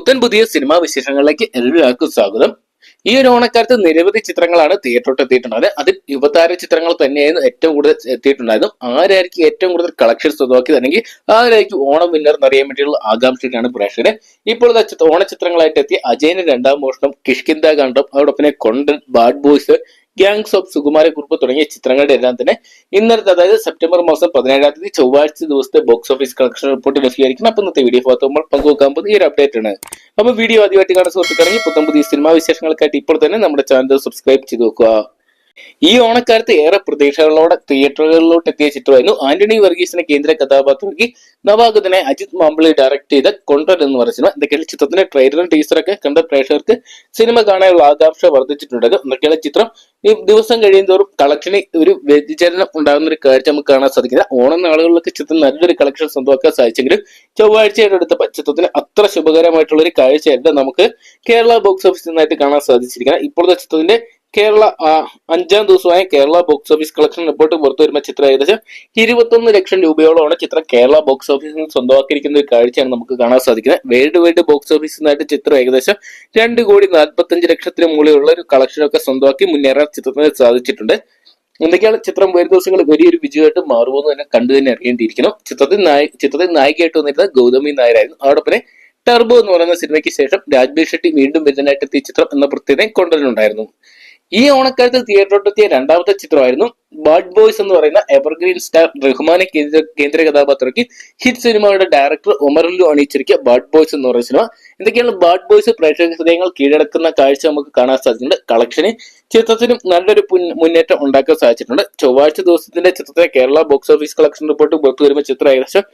പുത്തൻ പുതിയ സിനിമാ വിശേഷങ്ങളിലേക്ക് എല്ലാവർക്കും സ്വാഗതം. ഈ ഒരു ഓണക്കാലത്ത് നിരവധി ചിത്രങ്ങളാണ് തിയേറ്ററിലോട്ട് എത്തിയിട്ടുണ്ടായത്. അതിൽ യുവതാര ചിത്രങ്ങൾ തന്നെയായിരുന്നു ഏറ്റവും കൂടുതൽ എത്തിയിട്ടുണ്ടായിരുന്നു. ആരായിരിക്കും ഏറ്റവും കൂടുതൽ കളക്ഷൻ സ്വന്തമാക്കിയത്, അല്ലെങ്കിൽ ആരായിരിക്കും ഓണം വിന്നർ എന്നറിയാൻ വേണ്ടിയുള്ള ആകാംക്ഷയാണ് പ്രേക്ഷകരെ. ഇപ്പോൾ ഓണച്ചിത്രങ്ങളായിട്ട് എത്തിയ അജയന് രണ്ടാം മോഷണം, കിഷ്കിന്ദ കാണ്ഡം, അതോടൊപ്പം കൊണ്ടൻ, bad boys, gangs of Sukumarakurup തുടങ്ങിയ ചിത്രങ്ങളുടെ എല്ലാം തന്നെ ഇന്നലത്തെ, അതായത് സെപ്റ്റംബർ മാസം 17-ാം തീയതി ചൊവ്വാഴ്ച ദിവസത്തെ ബോക്സ് ഓഫീസ് കളക്ഷൻ റിപ്പോർട്ട് ലഭ്യമായിരിക്കണം. അപ്പൊ ഇന്നത്തെ വീഡിയോ ഭാഗത്ത് നമ്മൾ പങ്കുവെക്കാൻ പോകുന്നത് ഈ ഒരു അപ്ഡേറ്റ് ആണ്. അപ്പൊ വീഡിയോ ആദ്യമായിട്ട് കാണാൻ സുഹൃത്തുക്കളെങ്കിൽ പുത്തൻ പുതിയ സിനിമാ വിശേഷങ്ങൾക്കായിട്ട് ഇപ്പോൾ തന്നെ നമ്മുടെ ചാനൽ സബ്സ്ക്രൈബ് ചെയ്ത് വെക്കുക. ഈ ഓണക്കാലത്ത് ഏറെ പ്രതീക്ഷകളോടെ തിയേറ്ററുകളിലോട്ട് എത്തിയ ചിത്രമായിരുന്നു ആന്റണി വർഗീസിനെ കേന്ദ്ര കഥാപാത്രമാക്കി നവാഗതനെ അജിത് മാമ്പിളി ഡയറക്ട് ചെയ്ത കൊണ്ടൻ എന്ന് പറഞ്ഞ സിനിമ. എന്തൊക്കെയാണ് ചിത്രത്തിന്റെ ട്രെയിലറും ടീസറൊക്കെ കണ്ട പ്രേക്ഷകർക്ക് സിനിമ കാണാനുള്ള ആകാംക്ഷ വർദ്ധിച്ചിട്ടുണ്ടായിരുന്നു. എന്തൊക്കെയാണ് ചിത്രം ഈ ദിവസം കഴിയുന്തോറും കളക്ഷനിൽ ഒരു വ്യതിചലനം ഉണ്ടാകുന്ന ഒരു കാഴ്ച നമുക്ക് കാണാൻ സാധിക്കുന്നത്. ഓണം നാളുകളിലൊക്കെ ചിത്രം നല്ലൊരു കളക്ഷൻ സ്വന്തമാക്കാൻ സാധിച്ചെങ്കിലും ചൊവ്വാഴ്ചയുടെ അടുത്ത ചിത്രത്തിന് അത്ര ശുഭകരമായിട്ടുള്ള ഒരു കാഴ്ചയല്ല നമുക്ക് കേരള ബോക്സ് ഓഫീസിൽ നിന്നായിട്ട് കാണാൻ സാധിച്ചിരിക്കുന്നത്. ഇപ്പോഴത്തെ ചിത്രത്തിന്റെ കേരള 5-ാം ദിവസമായ Kerala box office collection report പുറത്തു വരുന്ന ചിത്രം ഏകദേശം 21 ലക്ഷം രൂപയോളമാണ് ചിത്രം കേരള ബോക്സ് ഓഫീസിൽ നിന്ന് സ്വന്തമാക്കിയിരിക്കുന്ന ഒരു കാഴ്ചയാണ് നമുക്ക് കാണാൻ സാധിക്കുന്നത്. വേൾഡ് വൈഡ് ബോക്സ് ഓഫീസിൽ നിന്നായിട്ട് ചിത്രം ഏകദേശം 2,45,00,000 മുകളിലുള്ള ഒരു കളക്ഷനൊക്കെ സ്വന്തമാക്കി മുന്നേറാൻ ചിത്രത്തിന് സാധിച്ചിട്ടുണ്ട്. എന്തൊക്കെയാണ് ചിത്രം വരും ദിവസങ്ങൾ വലിയൊരു വിജയമായിട്ട് മാറുമെന്ന് തന്നെ കണ്ടു തന്നെ അറിയേണ്ടിയിരിക്കണം. ചിത്രത്തിൽ നായികയായിട്ട് വന്നിരുന്നത് ഗൗതമി നായരായിരുന്നു. അതോടൊപ്പം ടർബോ എന്ന് പറയുന്ന സിനിമയ്ക്ക് ശേഷം രാജ്ബീർ ഷെട്ടി വീണ്ടും വില്ലനായിട്ട് എത്തിയ ചിത്രം എന്ന പ്രത്യേകത കൊണ്ടുവരുന്നുണ്ടായിരുന്നു. ഈ ഓണക്കാലത്ത് തിയേറ്ററിലെത്തിയ രണ്ടാമത്തെ ചിത്രമായിരുന്നു ബാഡ് ബോയ്സ് എന്ന് പറയുന്ന എവർഗ്രീൻ സ്റ്റാർ റഹ്മാനെ കേന്ദ്ര കഥാപാത്രമാക്കി ഹിറ്റ് സിനിമയുടെ ഡയറക്ടർ ഒമറുല്ലു അണിയിച്ചിരിക്കുക ബാഡ് ബോയ്സ് എന്ന് പറയുന്ന സിനിമ. എന്തൊക്കെയാണ് ബാഡ് ബോയ്സ് പ്രേക്ഷക ഹൃദയങ്ങൾ കീഴടക്കുന്ന കാഴ്ച നമുക്ക് കാണാൻ സാധിച്ചിട്ടുണ്ട്. കളക്ഷന് ചിത്രത്തിനും നല്ലൊരു മുന്നേറ്റം ഉണ്ടാക്കാൻ സാധിച്ചിട്ടുണ്ട്. ചൊവ്വാഴ്ച ദിവസത്തിന്റെ ചിത്രത്തിലെ Kerala box office collection report പുറത്തു വരുമ്പോൾ ചിത്രം ഏകദേശം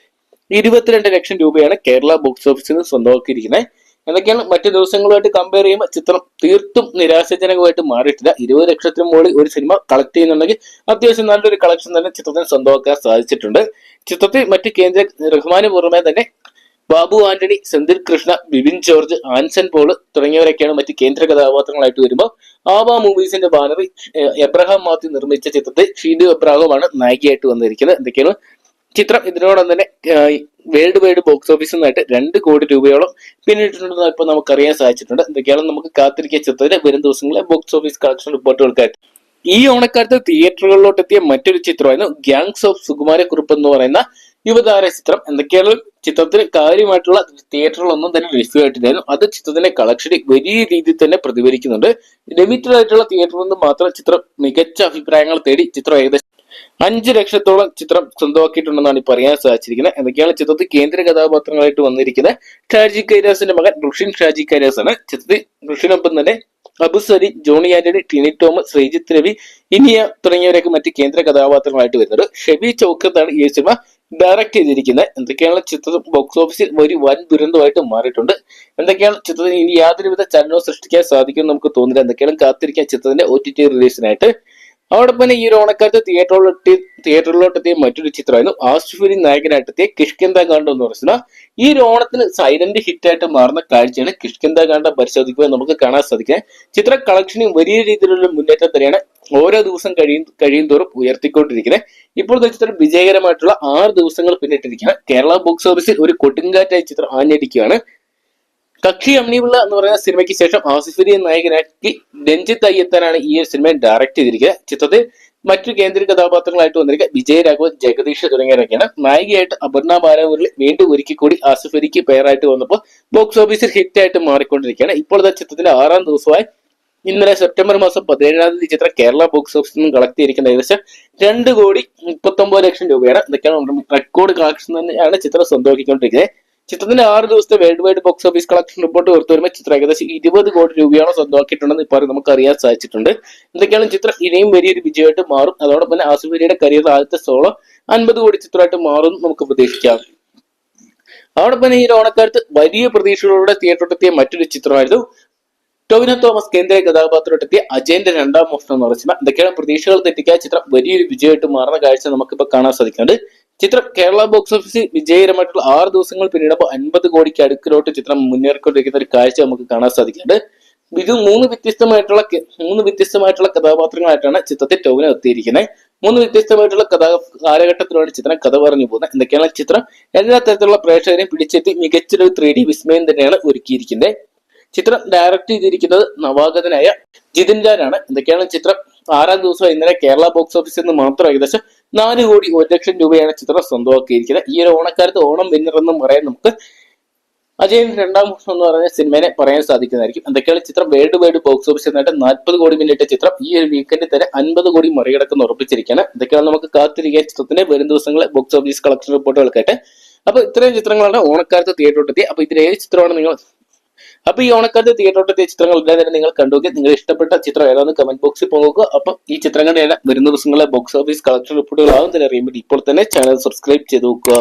22 ലക്ഷം രൂപയാണ് കേരള ബോക്സ് ഓഫീസിൽ നിന്ന് സ്വന്തമാക്കിയിരിക്കുന്നത്. എന്തൊക്കെയാണ് മറ്റു ദിവസങ്ങളുമായിട്ട് കമ്പയർ ചെയ്യുമ്പോൾ ചിത്രം തീർത്തും നിരാശാജനകമായിട്ട് മാറിയിട്ടില്ല. 20 ലക്ഷത്തിന് മുകളിൽ ഒരു സിനിമ കളക്ട് ചെയ്യുന്നുണ്ടെങ്കിൽ അത്യാവശ്യം നല്ലൊരു കളക്ഷൻ തന്നെ ചിത്രത്തിന് സ്വന്തമാക്കാൻ സാധിച്ചിട്ടുണ്ട്. ചിത്രത്തിൽ മറ്റ് കേന്ദ്ര റഹ്മാന് പുറമെ തന്നെ ബാബു ആന്റണി, സെന്തിൽ കൃഷ്ണ, ബിബിൻ ജോർജ്, ആൻസൺ പോള് തുടങ്ങിയവരൊക്കെയാണ് മറ്റ് കേന്ദ്ര കഥാപാത്രങ്ങളായിട്ട് വരുമ്പോൾ ആബ മൂവീസിന്റെ ബാനറിൽ എബ്രഹാം മാത്യു നിർമ്മിച്ച ചിത്രത്തിൽ ഷീഡു എബ്രാഹമാണ് നായികയായിട്ട് വന്നിരിക്കുന്നത്. എന്തൊക്കെയാണ് ചിത്രം ഇതിനോടൊപ്പം തന്നെ വേൾഡ് വൈഡ് ബോക്സ് ഓഫീസിൽ നിന്നായിട്ട് 2 കോടി രൂപയോളം പിന്നിട്ടിട്ടുണ്ടെന്ന് ഇപ്പൊ നമുക്കറിയാൻ സാധിച്ചിട്ടുണ്ട്. എന്തൊക്കെയാണ് നമുക്ക് കാത്തിരിക്കുക ചിത്രത്തിന്റെ വരും ദിവസങ്ങളിലെ ബോക്സ് ഓഫീസ് കളക്ഷൻ റിപ്പോർട്ടുകൾക്കായിട്ട്. ഈ ഓണക്കാലത്ത് തിയേറ്ററുകളിലോട്ട് എത്തിയ മറ്റൊരു ചിത്രമായിരുന്നു ഗ്യാങ്സ് ഓഫ് സുകുമാരക്കുറുപ്പ് എന്ന് പറയുന്ന യുവതാര ചിത്രം. എന്തൊക്കെയാണ് ചിത്രത്തിന് കാര്യമായിട്ടുള്ള തിയേറ്ററുകളൊന്നും തന്നെ ലഭ്യമായിട്ടില്ലായിരുന്നു. അത് ചിത്രത്തിന്റെ കളക്ഷനിൽ വലിയ രീതിയിൽ തന്നെ പ്രതിഫലിക്കുന്നുണ്ട്. ലിമിറ്റഡ് ആയിട്ടുള്ള തിയേറ്ററിൽ നിന്ന് മാത്രം ചിത്രം മികച്ച അഭിപ്രായങ്ങൾ തേടി ചിത്രം ഏകദേശം 5 ലക്ഷത്തോളം ചിത്രം സ്വന്തമാക്കിയിട്ടുണ്ടെന്നാണ് ഇപ്പൊ അറിയാൻ സാധിച്ചിരിക്കുന്നത്. എന്തൊക്കെയാണ് ചിത്രത്തിൽ കേന്ദ്ര കഥാപാത്രങ്ങളായിട്ട് വന്നിരിക്കുന്നത് ഷാജി കൈലാസിന്റെ മകൻ റുഷിൻ ഷാജി കൈലാസ് ആണ്. ചിത്രത്തിൽ റുഷിനൊപ്പം തന്നെ അബുസരി, ജോണി ആന്റണി, ടിനി തോമസ്, ശ്രീജിത്ത് രവി, ഇനിയ തുടങ്ങിയവരൊക്കെ മറ്റ് കേന്ദ്ര കഥാപാത്രങ്ങളായിട്ട് വരുന്നത്. ഷെബി ചൗക്കത്താണ് ഈ സിനിമ ഡയറക്ട് ചെയ്തിരിക്കുന്നത്. എന്തൊക്കെയാണ് ചിത്രം ബോക്സ് ഓഫീസിൽ ഒരു വൻ ദുരന്തമായിട്ട് മാറിയിട്ടുണ്ട്. എന്തൊക്കെയാണ് ചിത്രത്തിന് ഇനി യാതൊരുവിധ ചലനവും സൃഷ്ടിക്കാൻ സാധിക്കും നമുക്ക് തോന്നില്ല. എന്തൊക്കെയാണ് കാത്തിരിക്കാൻ ചിത്രത്തിന്റെ OTT റിലീസിനായിട്ട്. അതോടൊപ്പം തന്നെ ഈ ഒരു ഓണക്കാലത്ത് തിയേറ്ററിലോട്ട് എത്തിയ മറ്റൊരു ചിത്രമായിരുന്നു ആസിഫ് അലി നായകനായിട്ടെത്തിയ കിഷ്കിന്ദ കാണ്ഡം എന്ന് പറയുന്ന ഈ ഒരു ഓണത്തിന് സൈലന്റ് ഹിറ്റ് ആയിട്ട് മാറുന്ന കാഴ്ചയാണ് കിഷ്കിന്ദ കാണ്ഡം പരിശോധിക്കുമ്പോൾ നമുക്ക് കാണാൻ സാധിക്കുന്നത്. ചിത്ര കളക്ഷനും വലിയ രീതിയിലുള്ള മുന്നേറ്റം തന്നെയാണ് ഓരോ ദിവസം കഴിയും തോറും ഉയർത്തിക്കൊണ്ടിരിക്കുന്നത്. ഇപ്പോൾ ചിത്രം വിജയകരമായിട്ടുള്ള 6 ദിവസങ്ങൾ പിന്നിട്ടിരിക്കുകയാണ്. കേരള ബോക്സ് ഓഫീസിൽ ഒരു കൊടുങ്കാറ്റായി ചിത്രം ആഞ്ഞടിക്കുകയാണ്. കക്ഷി അമ്നിപിള്ള എന്ന് പറയുന്ന സിനിമയ്ക്ക് ശേഷം ആസിഫ് അലി നായകനാക്കി രഞ്ജിത്ത് അയ്യത്താനാണ് ഈ ഒരു സിനിമ ഡയറക്ട് ചെയ്തിരിക്കുന്നത്. ചിത്രത്തിൽ മറ്റു കേന്ദ്ര കഥാപാത്രങ്ങളായിട്ട് വന്നിരിക്കുക വിജയരാഘവൻ, ജഗദീഷ് തുടങ്ങിയവരൊക്കെയാണ്. നായികയായിട്ട് അപർണ ബാലമുരളി വീണ്ടും ഒരിക്കൽ കൂടി ആസിഫ് അലിക്ക് പേരായിട്ട് വന്നപ്പോൾ ബോക്സ് ഓഫീസിൽ ഹിറ്റ് ആയിട്ട് മാറിക്കൊണ്ടിരിക്കുകയാണ്. ഇപ്പോൾ ചിത്രത്തിന്റെ 6-ാം ദിവസമായി ഇന്നലെ സെപ്റ്റംബർ മാസം 17-ാം തീയതി ചിത്രം കേരള ബോക്സ് ഓഫീസിൽ നിന്നും കളക്ട് ചെയ്തിരിക്കുന്ന ഏകദേശം 2,39,00,000 രൂപയാണ്. ഇതൊക്കെയാണ് റെക്കോർഡ് കളക്ഷൻ തന്നെയാണ് ചിത്രം സ്വന്തമാക്കിക്കൊണ്ടിരിക്കുന്നത്. ചിത്രത്തിന്റെ 6 ദിവസത്തെ world wide box office collection report പുറത്തു വരുമ്പോൾ ചിത്രം ഏകദേശം 20 കോടി രൂപയോളം സ്വന്തമാക്കിയിട്ടുണ്ടെന്ന് ഇപ്പോൾ നമുക്ക് അറിയാൻ സാധിച്ചിട്ടുണ്ട്. എന്തൊക്കെയാണ് ചിത്രം ഇനിയും വലിയൊരു വിജയമായിട്ട് മാറും. അതോടൊപ്പം തന്നെ ആസിഫ് അലിയുടെ കരിയറിൽ ആദ്യത്തെ സോളോ 50 കോടി ചിത്രമായിട്ട് മാറും നമുക്ക് പ്രതീക്ഷിക്കാം. അതോടൊപ്പം തന്നെ ഈ ഓണക്കാലത്ത് വലിയ പ്രതീക്ഷകളോടെ തിയേറ്ററിലെത്തിയ മറ്റൊരു ചിത്രമായിരുന്നു ടൊവിനോ തോമസ് കേന്ദ്ര കഥാപാത്രത്തെത്തിയ അജയന്റെ രണ്ടാം മോഷണം എന്ന് പറയുന്നത്. എന്തൊക്കെയാണ് പ്രതീക്ഷകൾ തെറ്റിക്കാൻ ചിത്രം വലിയൊരു വിജയമായിട്ട് മാറുന്ന കാഴ്ച നമുക്കിപ്പോൾ കാണാൻ സാധിക്കുന്നുണ്ട്. ചിത്രം കേരള ബോക്സ് ഓഫീസിൽ വിജയകരമായിട്ടുള്ള 6 ദിവസങ്ങൾ പിന്നിടുമ്പോൾ 50 കോടിക്ക് അടുക്കിലോട്ട് ചിത്രം മുന്നേറിക്കൊണ്ടിരിക്കുന്ന ഒരു കാഴ്ച നമുക്ക് കാണാൻ സാധിക്കുന്നുണ്ട്. ഇത് മൂന്ന് വ്യത്യസ്തമായിട്ടുള്ള കഥാപാത്രങ്ങളായിട്ടാണ് ചിത്രത്തിൽ ടൊവിനോ എത്തിയിരിക്കുന്നത്. 3 വ്യത്യസ്തമായിട്ടുള്ള കാലഘട്ടത്തിലൂടെ ചിത്രം കഥ പറഞ്ഞു പോകുന്നത്. എന്തൊക്കെയാണ് ചിത്രം എല്ലാ തരത്തിലുള്ള പ്രേക്ഷകരെയും പിടിച്ചെത്തി മികച്ചൊരു 3D വിസ്മയം തന്നെയാണ് ഒരുക്കിയിരിക്കുന്നത്. ചിത്രം ഡയറക്ട് ചെയ്തിരിക്കുന്നത് നവാഗതനായ ജിതിൻ ലാലാണ്. എന്തൊക്കെയാണ് ചിത്രം 6ാം ദിവസം ഇന്നലെ കേരള ബോക്സ് ഓഫീസിൽ നിന്ന് മാത്രം ഏകദേശം 4 കോടി 1 ലക്ഷം രൂപയാണ് ചിത്രം സ്വന്തമാക്കിയിരിക്കുന്നത്. ഈ ഒരു ഓണക്കാലത്ത് ഓണം വിന്നർ എന്നും പറയാൻ നമുക്ക് അജയൻ 2ാം വർഷം എന്ന് പറഞ്ഞ സിനിമയെ പറയാൻ സാധിക്കുന്നതായിരിക്കും. എന്തൊക്കെയാണ് ചിത്രം വേൾഡ് വൈഡ് ബോക്സ് ഓഫീസിൽ നിന്നായിട്ട് 40 കോടി പിന്നിട്ട ചിത്രം ഈ ഒരു വീക്കെൻഡിൽ തന്നെ 50 കോടി മറികടക്കുന്ന ഉറപ്പിച്ചിരിക്കുകയാണ്. എന്തൊക്കെയാണ് നമുക്ക് കാത്തിരിക്കാൻ ചിത്രത്തിന്റെ വരും ദിവസങ്ങളെ ബോക്സ് ഓഫീസ് കളക്ഷൻ റിപ്പോർട്ടുകൾക്കായിട്ട്. അപ്പൊ ഇത്രയും ചിത്രങ്ങളാണ് ഓണക്കാലത്ത് തിയേറ്ററിലെത്തിയത്. അപ്പൊ ഇതിൽ ഏത് ചിത്രമാണ് നിങ്ങൾ ഈ ഓണക്കാലത്ത് തിയേറ്ററിലെത്തിയ ചിത്രങ്ങൾ എല്ലാം തന്നെ നിങ്ങൾ കണ്ടുനോക്കി നിങ്ങൾ ഇഷ്ടപ്പെട്ട ചിത്രം ഏതാണെന്ന് കമന്റ് ബോക്സിൽ പോകുക. അപ്പൊ ഈ ചിത്രങ്ങളുടെ എല്ലാം വരുന്ന ദിവസങ്ങളിലെ ബോക്സ് ഓഫീസ് കളക്ഷൻ റിപ്പോർട്ടുകൾ ആകും തന്നെ അറിയാൻ വേണ്ടി ഇപ്പോൾ തന്നെ ചാനൽ സബ്സ്ക്രൈബ് ചെയ്ത് നോക്കുക.